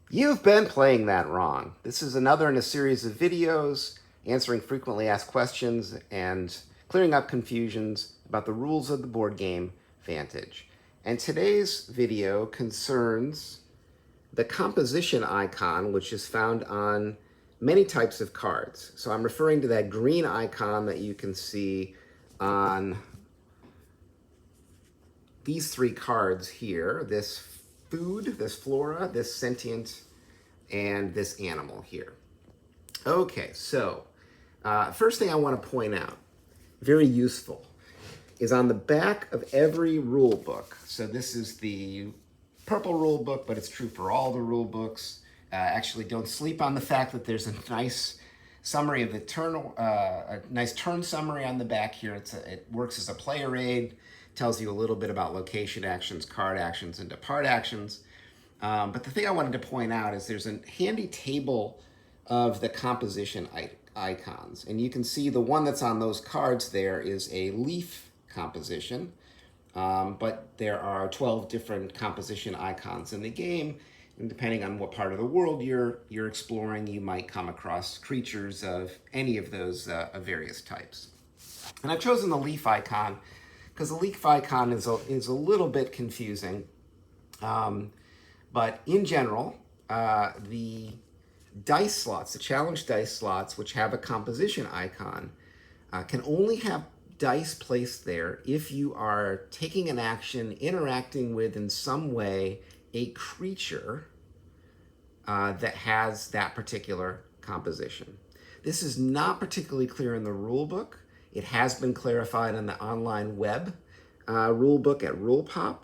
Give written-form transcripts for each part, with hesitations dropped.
You've been playing that wrong. This is another in a series of videos answering frequently asked questions and clearing up confusions about the rules of the board game Vantage. And today's video concerns the composition icon, which is found on many types of cards. So I'm referring to that green icon that you can see on these three cards here, this food, this flora, this sentient, and this animal here. Okay, so first thing I want to point out, very useful, is on the back of every rule book. So this is the purple rule book, but it's true for all the rule books. Actually, don't sleep on the fact that there's a nice summary of the turn, a nice turn summary on the back here. It works as a player aid, tells you a little bit about location actions, card actions, and depart actions. But the thing I wanted to point out is there's a handy table of the composition icons. And you can see the one that's on those cards there is a leaf composition. But there are 12 different composition icons in the game. And depending on what part of the world you're exploring, you might come across creatures of any of those various types. And I've chosen the leaf icon because the leaf icon is a little bit confusing. But in general, the dice slots, the challenge dice slots, which have a composition icon, can only have dice placed there if you are taking an action, interacting with in some way a creature that has that particular composition. This is not particularly clear in the rule book. It has been clarified in the online web rule book at RulePop.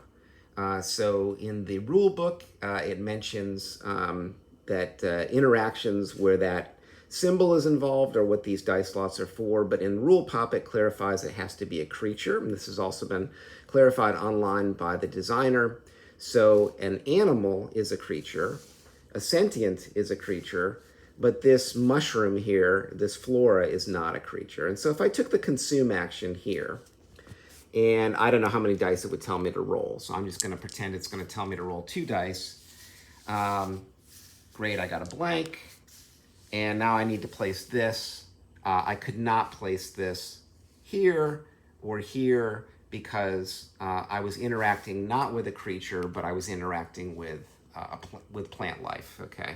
So in the rule book, it mentions that interactions where that symbol is involved are what these dice slots are for, but in RulePop it clarifies it has to be a creature, and this has also been clarified online by the designer. So an animal is a creature, a sentient is a creature, but this mushroom here, this flora, is not a creature. And so if I took the consume action here, and I don't know how many dice it would tell me to roll, so I'm just going to pretend it's going to tell me to roll 2 dice. Great, I got a blank. And now I need to place this. I could not place this here or here because I was interacting not with a creature, but I was interacting with plant life, okay?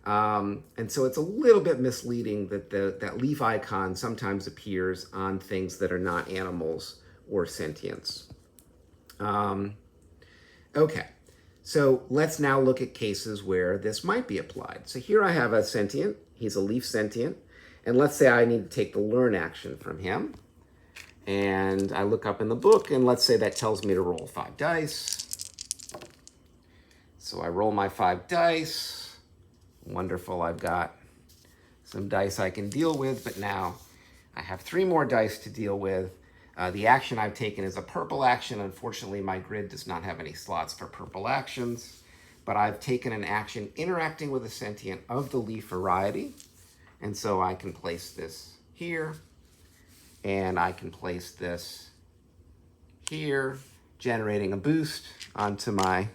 And so it's a little bit misleading that that leaf icon sometimes appears on things that are not animals or sentients. Okay, so let's now look at cases where this might be applied. So here I have a sentient. He's a leaf sentient. And let's say I need to take the learn action from him. And I look up in the book, and let's say that tells me to roll 5 dice. So I roll my 5 dice. Wonderful, I've got some dice I can deal with, but now I have 3 more dice to deal with. The action I've taken is a purple action. Unfortunately, my grid does not have any slots for purple actions, but I've taken an action interacting with a sentient of the leaf variety. And so I can place this here, and I can place this here, generating a boost onto my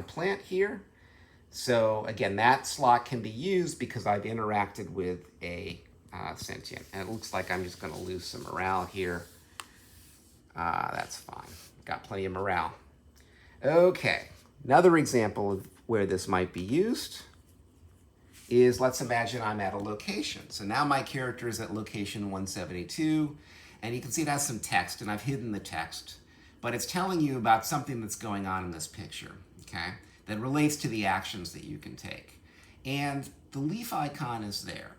plant here. So again, that slot can be used because I've interacted with a sentient. And it looks like I'm just going to lose some morale here. That's fine. Got plenty of morale. Okay, another example of where this might be used is, let's imagine I'm at a location. So now my character is at location 172, and you can see it has some text, and I've hidden the text, but it's telling you about something that's going on in this picture, okay, that relates to the actions that you can take. And the leaf icon is there,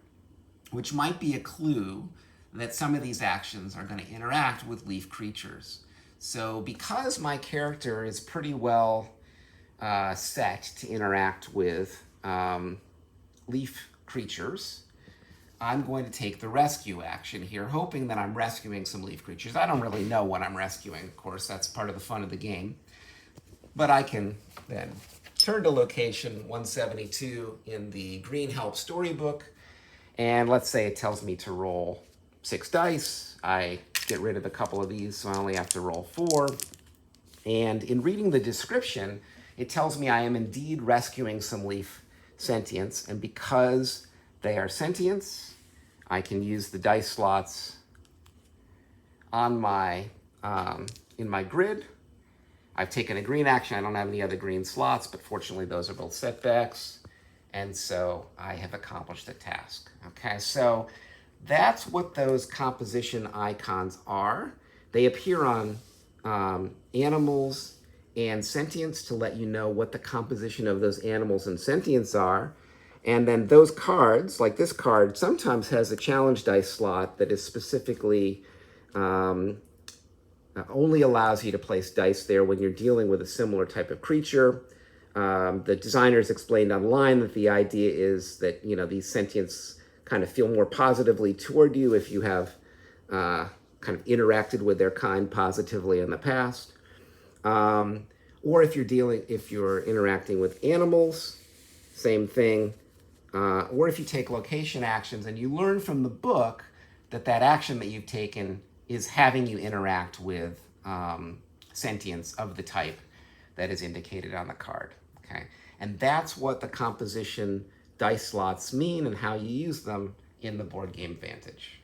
which might be a clue that some of these actions are going to interact with leaf creatures. So because my character is pretty well set to interact with leaf creatures, I'm going to take the rescue action here, hoping that I'm rescuing some leaf creatures. I don't really know what I'm rescuing, of course, that's part of the fun of the game. But I can then turn to location 172 in the Green Help storybook, and let's say it tells me to roll 6 dice. I get rid of a couple of these, so I only have to roll 4. And in reading the description, it tells me I am indeed rescuing some leaf sentients, and because they are sentients, I can use the dice slots on my in my grid. I've taken a green action. I don't have any other green slots, but fortunately those are both setbacks. And so I have accomplished a task. Okay, so that's what those composition icons are. They appear on animals and sentients to let you know what the composition of those animals and sentients are. And then those cards, like this card, sometimes has a challenge dice slot that is specifically only allows you to place dice there when you're dealing with a similar type of creature. The designers explained online that the idea is that, you know, these sentients kind of feel more positively toward you if you have kind of interacted with their kind positively in the past. Or if you're interacting with animals, same thing. Or if you take location actions and you learn from the book that that action that you've taken is having you interact with sentience of the type that is indicated on the card. Okay, and that's what the composition dice slots mean and how you use them in the board game Vantage.